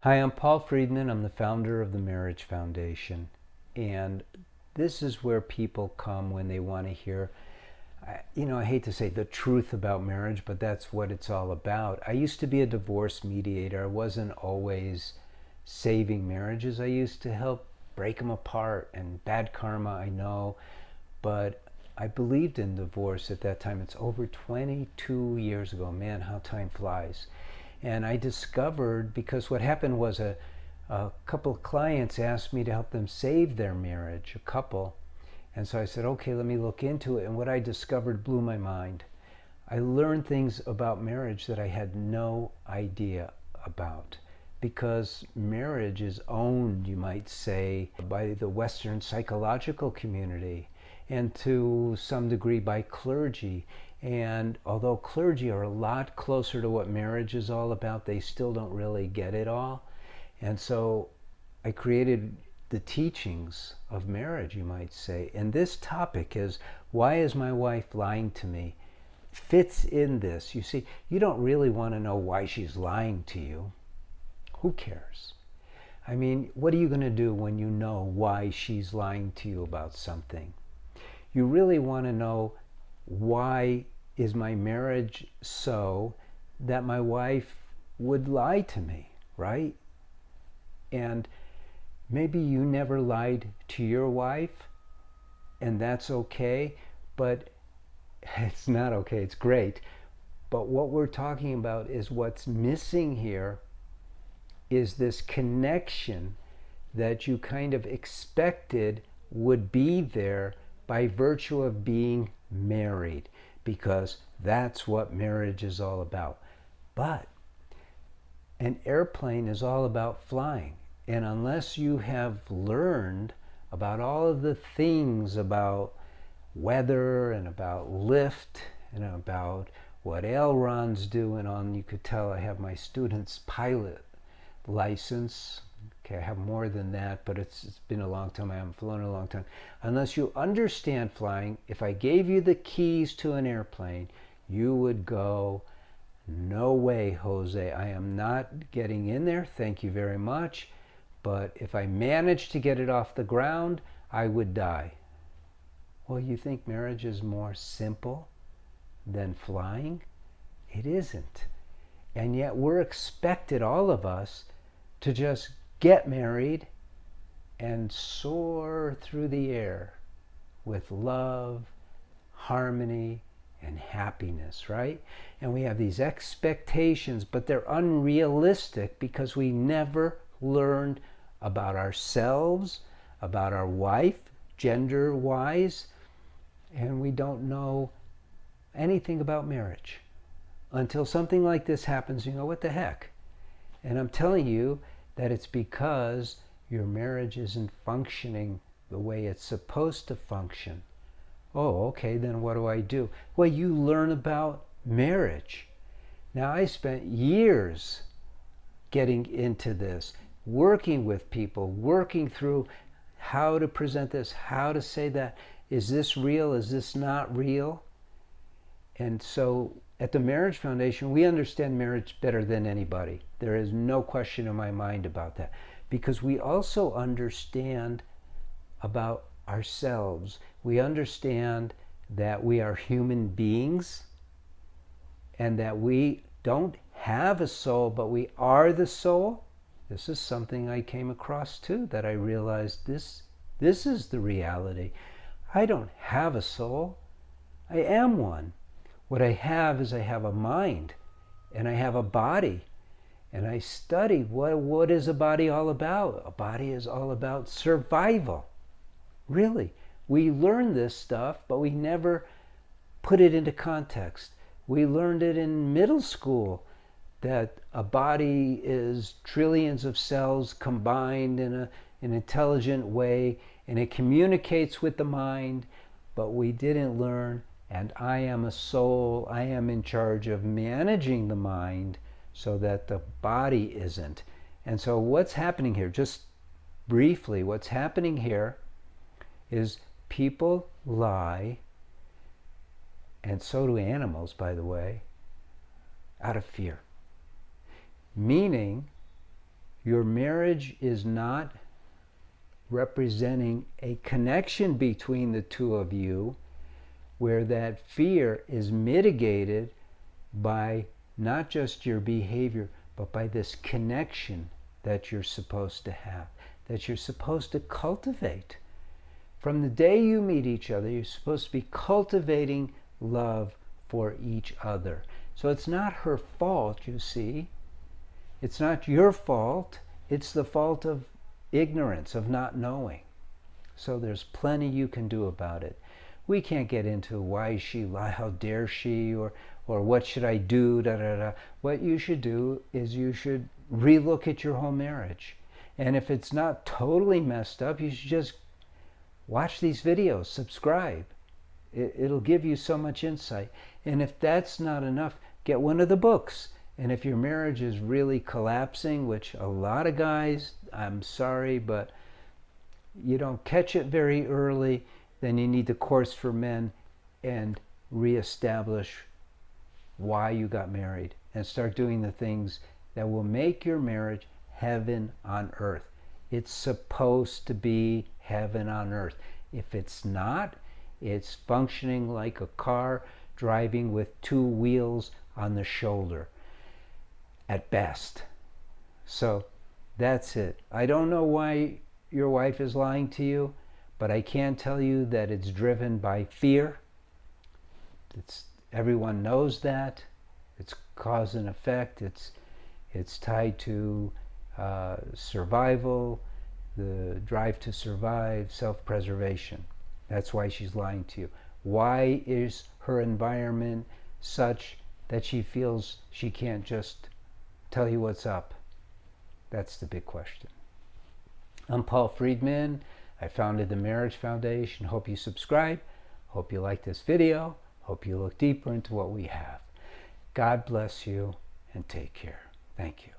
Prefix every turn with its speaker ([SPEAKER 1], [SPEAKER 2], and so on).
[SPEAKER 1] Hi, I'm Paul Friedman. I'm the founder of the Marriage Foundation. And this is where people come when they want to hear, I hate to say the truth about marriage, but that's what it's all about. I used to be a divorce mediator. I wasn't always saving marriages. I used to help break them apart, and bad karma, I know. But I believed in divorce at that time. It's over 22 years ago. Man, how time flies. And I discovered, because what happened was a couple of clients asked me to help them save their marriage, a couple. And so I said, okay, let me look into it. And what I discovered blew my mind. I learned things about marriage that I had no idea about, because marriage is owned, you might say, by the Western psychological community and to some degree by clergy. And although clergy are a lot closer to what marriage is all about, they still don't really get it all. And so I created the teachings of marriage, you might say. And this topic is, why is my wife lying to me? Fits in this. You see, you don't really want to know why she's lying to you. Who cares? I mean, what are you going to do when you know why she's lying to you about something? You really want to know, why is my marriage so that my wife would lie to me, right? And maybe you never lied to your wife, and that's okay, but it's not okay, it's great. But what we're talking about is what's missing here is this connection that you kind of expected would be there by virtue of being married, because that's what marriage is all about. But an airplane is all about flying. And unless you have learned about all of the things about weather and about lift and about what ailerons do and on, you could tell I have my student's pilot license. Okay, I have more than that, but it's been a long time. I haven't flown in a long time. Unless you understand flying, if I gave you the keys to an airplane, you would go, no way, Jose, I am not getting in there, thank you very much. But if I managed to get it off the ground, I would die. Well, you think marriage is more simple than flying? It isn't. And yet we're expected, all of us, to just get married and soar through the air with love, harmony, and happiness, right? And we have these expectations, but they're unrealistic because we never learned about ourselves, about our wife, gender-wise, and we don't know anything about marriage until something like this happens. You go, what the heck? And I'm telling you that it's because your marriage isn't functioning the way it's supposed to function. Oh, okay, then what do I do? Well, you learn about marriage. Now, I spent years getting into this, working with people, working through how to present this, how to say that. Is this real? Is this not real? And so at the Marriage Foundation, we understand marriage better than anybody. There is no question in my mind about that. Because we also understand about ourselves. We understand that we are human beings and that we don't have a soul, but we are the soul. This is something I came across too, that I realized this is the reality. I don't have a soul. I am one. What I have is I have a mind and I have a body. And I studied what is a body all about. A body is all about survival. Really. We learn this stuff, but we never put it into context. We learned it in middle school, that a body is trillions of cells combined in an intelligent way, and it communicates with the mind, but we didn't learn, and I am a soul, I am in charge of managing the mind so that the body isn't. And so what's happening here, just briefly, what's happening here is people lie, and so do animals, by the way, out of fear. Meaning, Your marriage is not representing a connection between the two of you where that fear is mitigated by not just your behavior, but by this connection that you're supposed to have, that you're supposed to cultivate. From the day you meet each other, you're supposed to be cultivating love for each other. So it's not her fault, you see. It's not your fault. It's the fault of ignorance, of not knowing. So there's plenty you can do about it. We can't get into why is she lie, how dare she, or what should I do, da da da. What you should do is you should relook at your whole marriage. And if it's not totally messed up, you should just watch these videos, subscribe. It'll give you so much insight. And if that's not enough, get one of the books. And if your marriage is really collapsing, which a lot of guys, I'm sorry, but you don't catch it very early, then you need the Course for Men and reestablish why you got married and start doing the things that will make your marriage heaven on earth. It's supposed to be heaven on earth. If it's not, it's functioning like a car driving with two wheels on the shoulder at best. So that's it. I don't know why your wife is lying to you, but I can tell you that it's driven by fear. Everyone knows that. It's cause and effect. It's tied to survival, the drive to survive, self-preservation. That's why she's lying to you. Why is her environment such that she feels she can't just tell you what's up? That's the big question. I'm Paul Friedman. I founded the Marriage Foundation. Hope you subscribe. Hope you like this video. Hope you look deeper into what we have. God bless you and take care. Thank you.